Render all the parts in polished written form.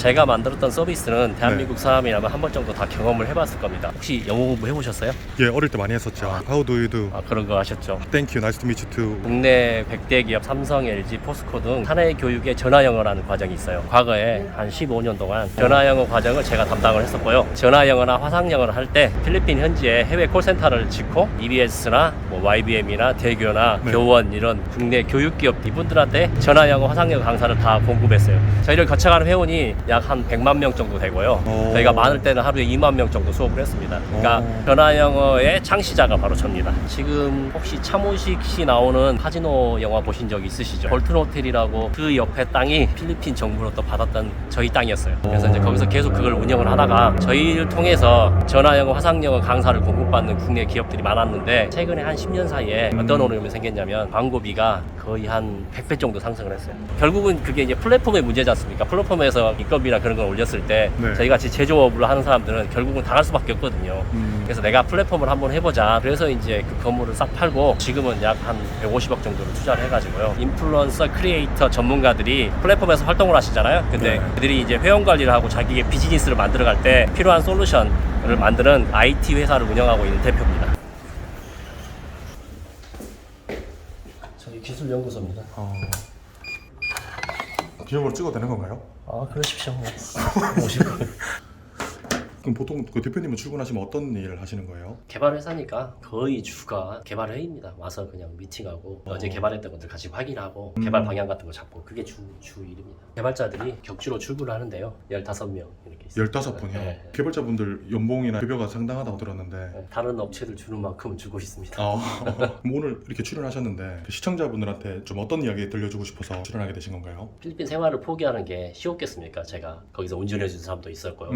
제가 만들었던 서비스는 대한민국 사람이라면 한 번 정도 다 경험을 해봤을 겁니다. 혹시 영어 공부 해보셨어요? 예, 어릴 때 많이 했었죠. How do you do? 그런 거 하셨죠. Thank you. Nice to meet you too. 국내 100대 기업 삼성, LG, 포스코 등 사내 교육의 전화영어라는 과정이 있어요. 과거에 한 15년 동안 전화영어 과정을 제가 담당을 했었고요. 전화영어나 화상영어를 할 때 필리핀 현지에 해외 콜센터를 짓고 EBS나 YBM이나 대교나 네. 교원 이런 국내 교육기업 이분들한테 전화영어, 화상영어 강사를 다 공급했어요. 저희를 거쳐가는 회원이 약 한 100만 명 정도 되고요. 오. 저희가 많을 때는 하루에 2만 명 정도 수업을 했습니다. 그러니까 오. 전화영어의 창시자가 바로 접니다. 지금 혹시 차모식 씨 나오는 카지노 영화 보신 적 있으시죠? 볼튼 호텔이라고 그 옆에 땅이 필리핀 정부로부터 받았던 저희 땅이었어요. 그래서 이제 거기서 계속 그걸 운영을 하다가 저희를 통해서 전화영어, 화상영어 강사를 공급받는 국내 기업들이 많았는데 최근에 한 10년 사이에 어떤 어려움이 생겼냐면 광고비가 거의 한 100배 정도 상승을 했어요. 결국은 그게 이제 플랫폼의 문제지 않습니까? 플랫폼에서 인건비나 그런 걸 올렸을 때 네. 저희 같이 제조업을 하는 사람들은 결국은 당할 수밖에 없거든요. 그래서 내가 플랫폼을 한번 해보자. 그래서 이제 그 건물을 싹 팔고 지금은 약 한 150억 정도를 투자를 해가지고요. 인플루언서, 크리에이터 전문가들이 플랫폼에서 활동을 하시잖아요. 근데 네. 그들이 이제 회원 관리를 하고 자기의 비즈니스를 만들어갈 때 필요한 솔루션을 만드는 IT 회사를 운영하고 있는 대표입니다. 저희 기술연구소입니다. 기업으로 찍어도 되는 건가요? 그러십시오. 오시고. 그럼 보통 그 대표님은 출근하시면 어떤 일을 하시는 거예요? 개발 회사니까 거의 주가 개발 회의입니다. 와서 그냥 미팅하고 어제 개발했던 것들 같이 확인하고 개발 방향 같은 거 잡고 그게 주 일입니다. 개발자들이 격주로 출근을 하는데요. 15명 이렇게 있어요. 15분이요? 네. 개발자분들 연봉이나 급여가 상당하다고 들었는데 네, 다른 업체들 주는 만큼 주고 있습니다. 그럼 오늘 이렇게 출연하셨는데 시청자분들한테 좀 어떤 이야기 들려주고 싶어서 출연하게 되신 건가요? 필리핀 생활을 포기하는 게 쉬웠겠습니까? 제가 거기서 운전해 준 사람도 있었고요.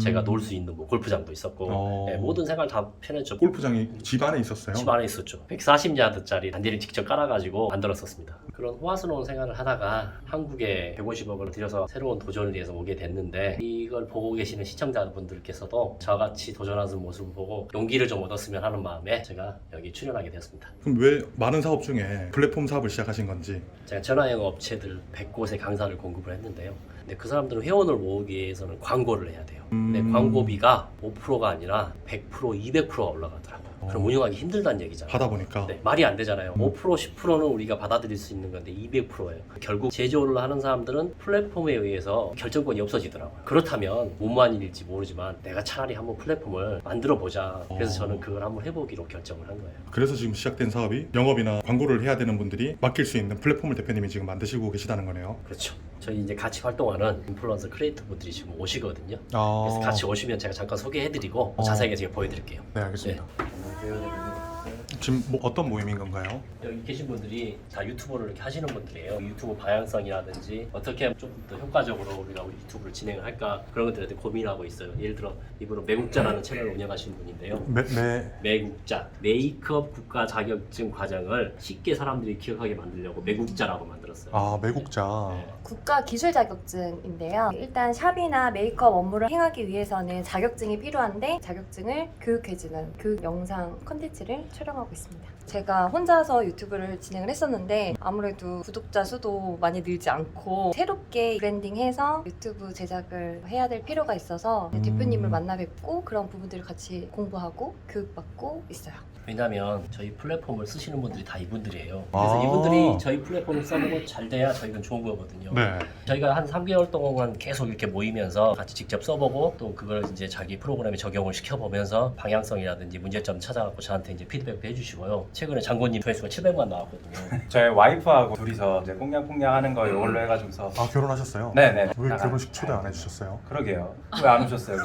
제가 놀 수 있는 뭐 골프장도 있었고 네, 모든 생활 다 편했죠. 골프장이 집 안에 있었어요? 집 안에 있었죠. 140야드짜리 단지를 직접 깔아가지고 만들었었습니다. 그런 호화스러운 생활을 하다가 한국에 150억을 들여서 새로운 도전을 위해서 오게 됐는데 이걸 보고 계시는 시청자분들께서도 저같이 도전하는 모습을 보고 용기를 좀 얻었으면 하는 마음에 제가 여기 출연하게 되었습니다. 그럼 왜 많은 사업 중에 플랫폼 사업을 시작하신 건지? 제가 전화영어 업체들 100곳에 강사를 공급을 했는데요. 근데 그 사람들은 회원을 모으기 위해서는 광고를 해야 돼요. 근데 광고비가 5%가 아니라 100%, 200%가 올라가더라고요. 그럼 운영하기 힘들다는 얘기잖아요. 하다 보니까 네, 말이 안 되잖아요. 5%, 10%는 우리가 받아들일 수 있는 건데 200%예요. 결국 제조를 하는 사람들은 플랫폼에 의해서 결정권이 없어지더라고요. 그렇다면 무모한 일일지 모르지만 내가 차라리 한번 플랫폼을 만들어 보자. 그래서 저는 그걸 한번 해보기로 결정을 한 거예요. 그래서 지금 시작된 사업이 영업이나 광고를 해야 되는 분들이 맡길 수 있는 플랫폼을 대표님이 지금 만드시고 계시다는 거네요. 그렇죠. 저희 이제 같이 활동하는 인플루언서 크리에이터 분들이 지금 오시거든요. 그래서 같이 오시면 제가 잠깐 소개해드리고 자세하게 제가 보여드릴게요. 네, 알겠습니다. 네. 지금 뭐 어떤 모임인 건가요? 여기 계신 분들이 다 유튜버를 이렇게 하시는 분들이에요. 유튜브 방향성이라든지 어떻게 하면 좀 더 효과적으로 우리가 유튜브를 진행을 할까 그런 것들에 대해 고민하고 있어요. 예를 들어 이분은 매국자라는 채널을 운영하시는 분인데요. 매국자, 메이크업 국가 자격증 과정을 쉽게 사람들이 기억하게 만들려고 매국자라고 만들었어요. 매국자. 네. 국가 기술 자격증인데요. 일단 샵이나 메이크업 업무를 행하기 위해서는 자격증이 필요한데 자격증을 교육해주는 교육 영상 컨텐츠를 촬영하고 있습니다. 제가 혼자서 유튜브를 진행을 했었는데 아무래도 구독자 수도 많이 늘지 않고 새롭게 브랜딩해서 유튜브 제작을 해야 될 필요가 있어서 대표님을 만나 뵙고 그런 부분들을 같이 공부하고 교육받고 있어요. 왜냐면 저희 플랫폼을 쓰시는 분들이 다 이분들이에요. 그래서 이분들이 저희 플랫폼을 써보고 잘 돼야 저희는 좋은 거거든요. 네. 저희가 한 3개월 동안 계속 이렇게 모이면서 같이 직접 써보고 또 그걸 이제 자기 프로그램에 적용을 시켜보면서 방향성이라든지 문제점 찾아갖고 저한테 이제 피드백도 해주시고요. 최근에 장고님 조회수가 700만 나왔거든요. 저희 와이프하고 둘이서 이제 꽁냥꽁냥 하는 거 이걸로 해가지고서 결혼하셨어요? 네네. 왜 결혼식 초대 안 해주셨어요? 그러게요. 왜 안 오셨어요?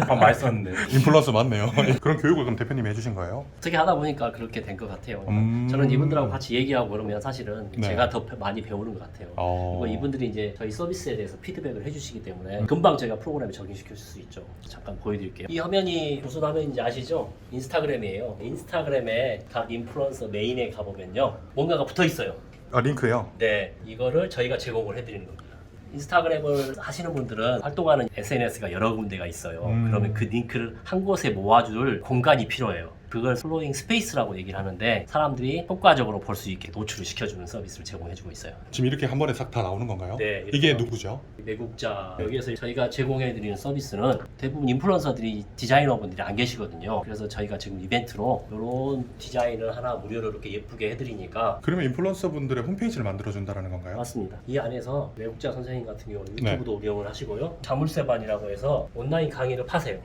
밥 맛있었는데. 인플루언서 맞네요. 그런 교육을 그럼 대표님이 해주신 거예요? 어떻게 하다 보니까 그렇게 된 것 같아요. 저는 이분들하고 같이 얘기하고 그러면 사실은 네. 제가 더 많이 배우는 것 같아요. 그리고 이분들이 이제 저희 서비스에 대해서 피드백을 해주시기 때문에 금방 제가 프로그램에 적용시킬 수 있죠. 잠깐 보여드릴게요. 이 화면이 무슨 화면인지 아시죠? 인스타그램이에요. 인스타그램에 각 인플루언서 메인에 가보면요. 뭔가가 붙어 있어요. 링크요? 네, 이거를 저희가 제공을 해드리는 겁니다. 인스타그램을 하시는 분들은 활동하는 SNS가 여러 군데가 있어요. 그러면 그 링크를 한 곳에 모아줄 공간이 필요해요. 그걸 플로잉 스페이스라고 얘기를 하는데 사람들이 효과적으로 볼 수 있게 노출을 시켜주는 서비스를 제공해주고 있어요. 지금 이렇게 한 번에 싹 다 나오는 건가요? 네, 이게 이렇게 누구죠? 매국자 여기에서 저희가 제공해드리는 서비스는 대부분 인플루언서들이 디자이너분들이 안 계시거든요. 그래서 저희가 지금 이벤트로 이런 디자인을 하나 무료로 이렇게 예쁘게 해드리니까 그러면 인플루언서 분들의 홈페이지를 만들어준다는 건가요? 맞습니다. 이 안에서 매국자 선생님 같은 경우는 네. 유튜브도 운영을 하시고요. 자물쇠반이라고 해서 온라인 강의를 파세요.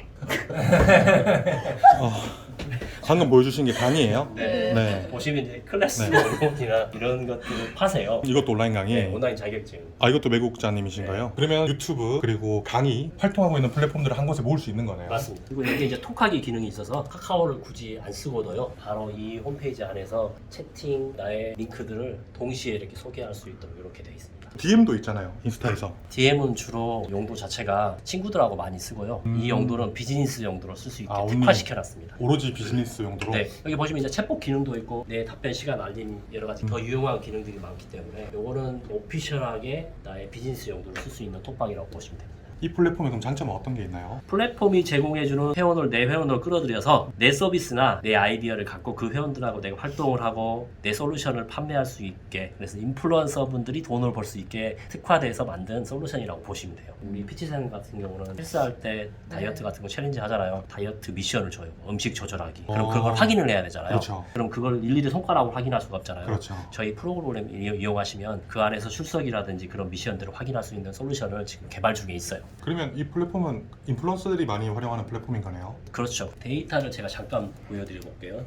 방금 보여주신 게 강의예요? 네. 보시면 이제 클래스룸이나 이런 것들을 파세요. 이것도 온라인 강의? 네, 온라인 자격증. 아, 이것도 매국자님이신가요? 그러면 유튜브 그리고 강의 활동하고 있는 플랫폼들을 한 곳에 모을 수 있는 거네요. 맞습니다. 그리고 여기 이제 톡하기 기능이 있어서 카카오를 굳이 안 쓰고도요. 바로 이 홈페이지 안에서 채팅 나의 링크들을 동시에 이렇게 소개할 수 있도록 이렇게 돼 있습니다. DM도 있잖아요, 인스타에서. DM은 주로 용도 자체가 친구들하고 많이 쓰고요. 이 용도는 비즈니스 용도로 쓸 수 있게 아, 특화시켜놨습니다. 오로지 비즈니스 용도로. 네, 여기 보시면 이제 챗봇 기능도 있고 내 답변 시간 알림 여러 가지 더 유용한 기능들이 많기 때문에 이거는 오피셜하게 나의 비즈니스 용도로 쓸 수 있는 톡방이라고 보시면 됩니다. 이 플랫폼의 그럼 장점은 어떤 게 있나요? 플랫폼이 제공해주는 회원을 내 회원을 끌어들여서 내 서비스나 내 아이디어를 갖고 그 회원들하고 내가 활동을 하고 내 솔루션을 판매할 수 있게, 그래서 인플루언서 분들이 돈을 벌 수 있게 특화돼서 만든 솔루션이라고 보시면 돼요. 우리 피치생 같은 경우는 헬스할 때 다이어트 같은 거 챌린지 하잖아요. 다이어트 미션을 줘요. 음식 조절하기. 그럼 그걸 확인을 해야 되잖아요. 그렇죠. 그럼 그걸 일일이 손가락으로 확인할 수가 없잖아요. 그렇죠. 저희 프로그램 이용하시면 그 안에서 출석이라든지 그런 미션들을 확인할 수 있는 솔루션을 지금 개발 중에 있어요. 그러면 이 플랫폼은 인플루언서들이 많이 활용하는 플랫폼인 거네요? 그렇죠. 데이터를 제가 잠깐 보여드려 볼게요.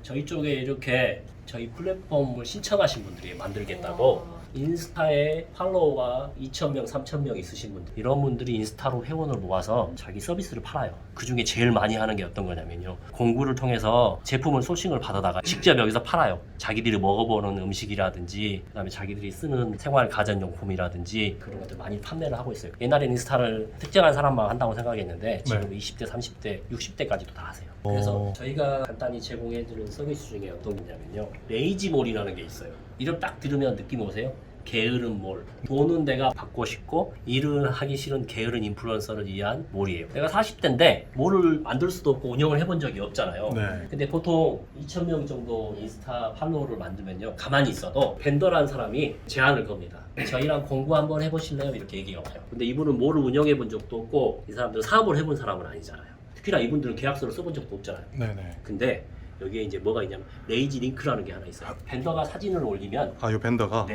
저희 쪽에 이렇게 저희 플랫폼을 신청하신 분들이 만들겠다고 인스타에 팔로워가 2,000명, 3,000명 있으신 분들, 이런 분들이 인스타로 회원을 모아서 자기 서비스를 팔아요. 그 중에 제일 많이 하는 게 어떤 거냐면요, 공구를 통해서 제품을 소싱을 받아다가 직접 여기서 팔아요. 자기들이 먹어보는 음식이라든지 그다음에 자기들이 쓰는 생활 가전용품이라든지 그런 것들 많이 판매를 하고 있어요. 옛날에는 인스타를 특정한 사람만 한다고 생각했는데 지금 20대, 30대, 60대까지도 다 하세요. 그래서 저희가 간단히 제공해드리는 서비스 중에 어떤 거냐면요, 레이지몰이라는 게 있어요. 이름 딱 들으면 느낌 오세요? 게으른 몰. 돈은 내가 받고 싶고 일은 하기 싫은 게으른 인플루언서를 위한 몰이에요. 내가 40대인데 몰을 만들 수도 없고 운영을 해본 적이 없잖아요. 네. 근데 보통 2,000명 정도 인스타 팔로워를 만들면요, 가만히 있어도 벤더라는 사람이 제안을 겁니다. 저희랑 공부 한번 해보실래요? 이렇게 얘기가 와요. 근데 이분은 몰을 운영해 본 적도 없고 이 사람들은 사업을 해본 사람은 아니잖아요. 특히나 이분들은 계약서를 써본 적도 없잖아요. 네네. 근데 여기에 이제 뭐가 있냐면 레이지 링크라는 게 하나 있어요. 벤더가 사진을 올리면 아, 이 밴더가?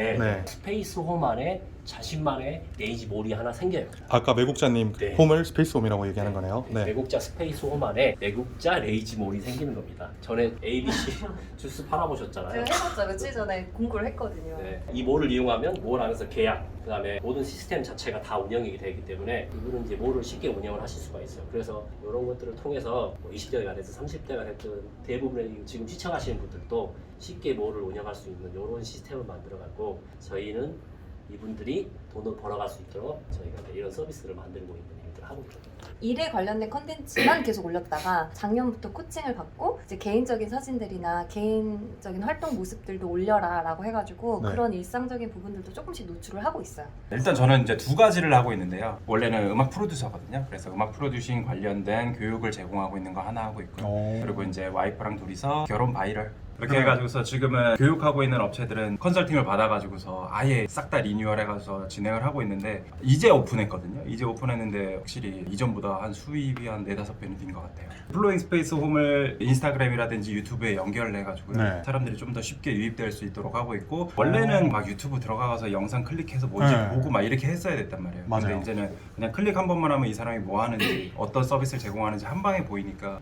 스페이스 홈 안에 자신만의 레이지 몰이 하나 생겨요. 아까 매국자님 네. 홈을 스페이스 홈이라고 얘기하는 거네요. 네. 매국자 스페이스 홈 안에 매국자 레이지 몰이 생기는 겁니다. 전에 ABC 주스 팔아보셨잖아요. 제가 해봤죠. 며칠 전에 공부를 했거든요. 네. 이 몰을 이용하면 몰 안에서 계약, 그 다음에 모든 시스템 자체가 다 운영이 되기 때문에 이분은 이제 몰을 쉽게 운영을 하실 수가 있어요. 그래서 이런 것들을 통해서 뭐 20대가 됐든 30대가 됐든 대부분의 지금 시청하시는 분들도 쉽게 몰을 운영할 수 있는 이런 시스템을 만들어갖고 저희는 이분들이 돈을 벌어갈 수 있도록 저희가 이런 서비스를 만들고 있는 일들을 하고 있거든요. 일에 관련된 컨텐츠만 계속 올렸다가 작년부터 코칭을 받고 이제 개인적인 사진들이나 개인적인 활동 모습들도 올려라 라고 해가지고 네. 그런 일상적인 부분들도 조금씩 노출을 하고 있어요. 일단 저는 이제 두 가지를 하고 있는데요. 원래는 음악 프로듀서거든요. 그래서 음악 프로듀싱 관련된 교육을 제공하고 있는 거 하나 하고 있고요. 그리고 이제 와이프랑 둘이서 결혼 바이럴 이렇게 해가지고서 지금은 교육하고 있는 업체들은 컨설팅을 받아가지고서 아예 싹 다 리뉴얼 해가지고 진행을 하고 있는데 이제 오픈했거든요. 이제 오픈했는데 확실히 이전보다 한 수입이 한 4-5배는 된 것 같아요. 플로잉 스페이스 홈을 인스타그램이라든지 유튜브에 연결해가지고 네. 사람들이 좀 더 쉽게 유입될 수 있도록 하고 있고, 원래는 막 유튜브 들어가서 영상 클릭해서 뭔지 네. 보고 막 이렇게 했어야 됐단 말이에요. 맞아요. 근데 이제는 그냥 클릭 한 번만 하면 이 사람이 뭐 하는지 어떤 서비스를 제공하는지 한 방에 보이니까.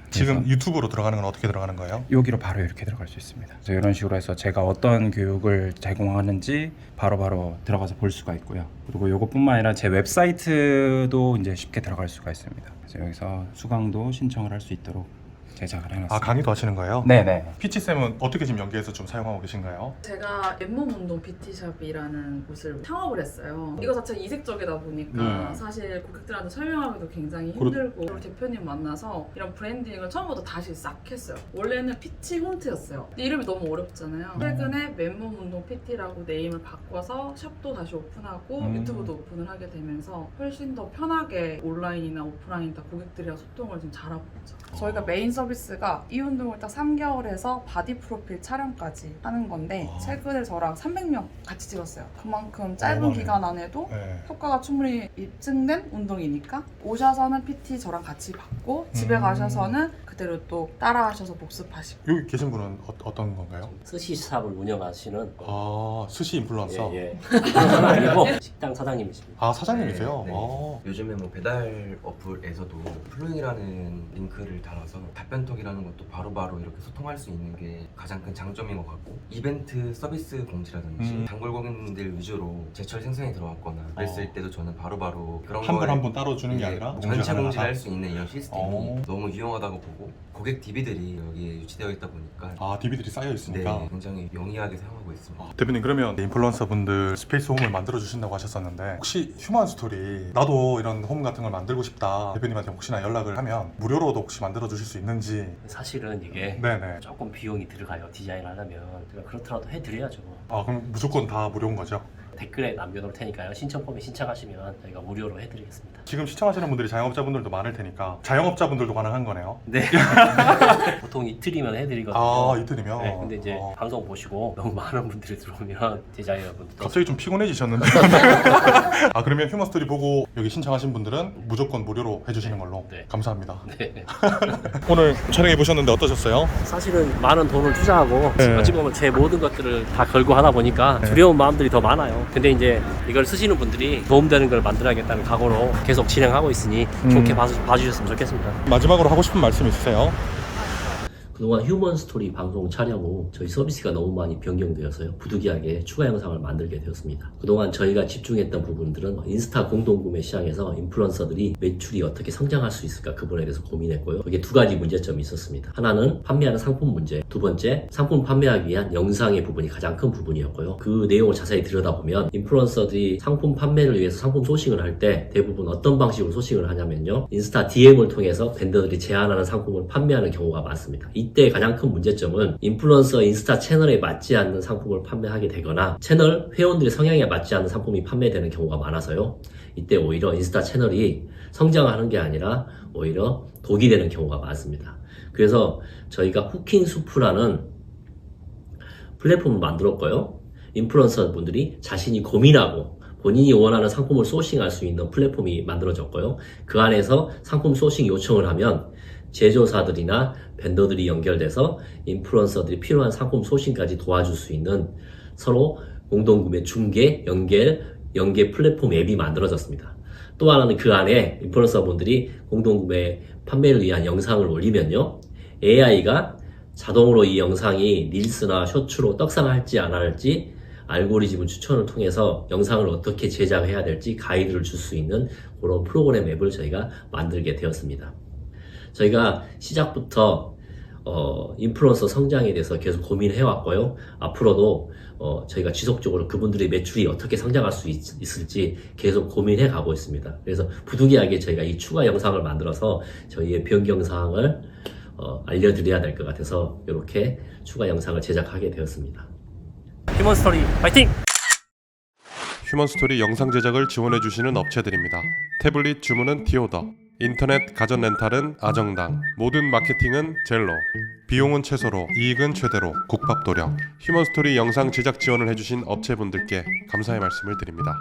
지금 유튜브로 들어가는 건 어떻게 들어가는 거예요? 여기로 바로 이렇게 들어갈 수 있습니다. 그래서 이런 식으로 해서 제가 어떤 교육을 제공하는지 바로바로 들어가서 볼 수가 있고요. 그리고 이것뿐만 아니라 제 웹사이트도 이제 쉽게 들어갈 수가 있습니다. 그래서 여기서 수강도 신청을 할 수 있도록 제작을 해놨습니다. 아, 강의도 하시는 거예요? 네네. 피치쌤은 어떻게 지금 연계해서 좀 사용하고 계신가요? 제가 잇몸 운동 PT샵이라는 곳을 창업을 했어요. 이거 자체가 이색적이다 보니까 네. 사실 고객들한테 설명하기도 굉장히 힘들고 우리 대표님 만나서 이런 브랜딩을 처음부터 다시 싹 했어요. 원래는 피치 홈트였어요. 근데 이름이 너무 어렵잖아요. 최근에 맨몸 운동 PT라고 네임을 바꿔서 샵도 다시 오픈하고 유튜브도 오픈을 하게 되면서 훨씬 더 편하게 온라인이나 오프라인 다 고객들이랑 소통을 좀 잘하고 있죠. 저희가 메인 서비스가 이 운동을 딱 3개월 해서 바디 프로필 촬영까지 하는 건데 최근에 저랑 300명 같이 찍었어요. 그만큼 짧은 어마네. 기간 안에도 네. 효과가 충분히 입증된 운동이니까 오셔서는 PT 저랑 같이 받고 집에 가셔서는 그대로 또 따라 하셔서 복습하시고. 여기 계신 분은 어떤 건가요? 스시샵을 운영하시는 아, 스시 인플루언서. 예. 그런 아니고 식당 사장님이십니다. 아, 사장님이세요? 네. 아. 요즘에 뭐 배달 어플에서도 플로잉이라는 링크를 달아서 답변톡이라는 것도 바로바로 이렇게 소통할 수 있는 게 가장 큰 장점인 것 같고, 이벤트 서비스 공지라든지 단골 고객님들 위주로 제철 생성이 들어왔거나 그랬을 때도 저는 바로바로 그런 한 분 걸 한 분 따로 주는 게 예, 아니라 전체 공지가 공지를 가능하다? 할 수 있는 이런 시스템이 어. 너무 유용하다고 보고, 고객 DB들이 여기에 유치되어 있다 보니까 아, DB들이 쌓여 있으니까. 네, 굉장히 용이하게 사용하고 있습니다. 대표님, 그러면 인플루언서 분들 스페이스 홈을 만들어 주신다고 하셨었는데, 혹시 휴먼 스토리 나도 이런 홈 같은 걸 만들고 싶다, 대표님한테 혹시나 연락을 하면 무료로도 혹시 만들어 주실 수 있는지. 사실은 이게 네네. 조금 비용이 들어가요. 디자인 하려면. 그러니까 그렇더라도 해드려야죠. 아, 그럼 무조건 다 무료인 거죠? 댓글에 남겨놓을 테니까요. 신청 폼에 신청하시면 저희가 무료로 해드리겠습니다. 지금 시청하시는 분들이 자영업자분들도 많을 테니까 자영업자분들도 가능한 거네요. 네. 보통 이틀이면 해드리거든요. 아, 이틀이면. 네, 근데 이제 방송 보시고 너무 많은 분들이 들어오면 디자이너분들도 갑자기 좀 피곤해지셨는데. 아, 그러면 휴먼 스토리 보고 여기 신청하신 분들은 무조건 무료로 해주시는 걸로. 네. 감사합니다. 네. 오늘 촬영해 보셨는데 어떠셨어요? 사실은 많은 돈을 투자하고 네. 어찌 보면 제 모든 것들을 다 걸고 하다 보니까 네. 두려운 마음들이 더 많아요. 근데 이제 이걸 쓰시는 분들이 도움되는 걸 만들어야겠다는 각오로 계속 진행하고 있으니 좋게 봐주셨으면 좋겠습니다. 마지막으로 하고 싶은 말씀 있으세요? 그동안 휴먼 스토리 방송 촬영 후 저희 서비스가 너무 많이 변경되어서요. 부득이하게 추가 영상을 만들게 되었습니다. 그동안 저희가 집중했던 부분들은 인스타 공동구매 시장에서 인플루언서들이 매출이 어떻게 성장할 수 있을까, 그 부분에 대해서 고민했고요. 이게 두 가지 문제점이 있었습니다. 하나는 판매하는 상품 문제, 두 번째 상품 판매하기 위한 영상의 부분이 가장 큰 부분이었고요. 그 내용을 자세히 들여다보면 인플루언서들이 상품 판매를 위해서 상품 소싱을 할 때 대부분 어떤 방식으로 소싱을 하냐면요. 인스타 DM을 통해서 벤더들이 제안하는 상품을 판매하는 경우가 많습니다. 이때 가장 큰 문제점은 인플루언서 인스타 채널에 맞지 않는 상품을 판매하게 되거나 채널 회원들의 성향에 맞지 않는 상품이 판매되는 경우가 많아서요. 이때 오히려 인스타 채널이 성장하는 게 아니라 오히려 독이 되는 경우가 많습니다. 그래서 저희가 후킹수프라는 플랫폼을 만들었고요. 인플루언서 분들이 자신이 고민하고 본인이 원하는 상품을 소싱할 수 있는 플랫폼이 만들어졌고요. 그 안에서 상품 소싱 요청을 하면 제조사들이나 벤더들이 연결돼서 인플루언서들이 필요한 상품 소싱까지 도와줄 수 있는 서로 공동구매 중개, 연계 플랫폼 앱이 만들어졌습니다. 또 하나는 그 안에 인플루언서 분들이 공동구매 판매를 위한 영상을 올리면요. AI가 자동으로 이 영상이 릴스나 쇼츠로 떡상할지 안 할지 알고리즘 추천을 통해서 영상을 어떻게 제작해야 될지 가이드를 줄 수 있는 그런 프로그램 앱을 저희가 만들게 되었습니다. 저희가 시작부터 인플루언서 성장에 대해서 계속 고민해왔고요. 앞으로도 저희가 지속적으로 그분들의 매출이 어떻게 성장할 수 있을지 계속 고민해 가고 있습니다. 그래서 부득이하게 저희가 이 추가 영상을 만들어서 저희의 변경사항을 알려드려야 될 것 같아서 이렇게 추가 영상을 제작하게 되었습니다. 휴먼 스토리 파이팅! 휴먼스토리 영상 제작을 지원해주시는 업체들입니다. 태블릿 주문은 디오더, 인터넷 가전 렌탈은 아정당, 모든 마케팅은 젤로, 비용은 최소로, 이익은 최대로, 국밥도령. 휴먼스토리 영상 제작 지원을 해주신 업체분들께 감사의 말씀을 드립니다.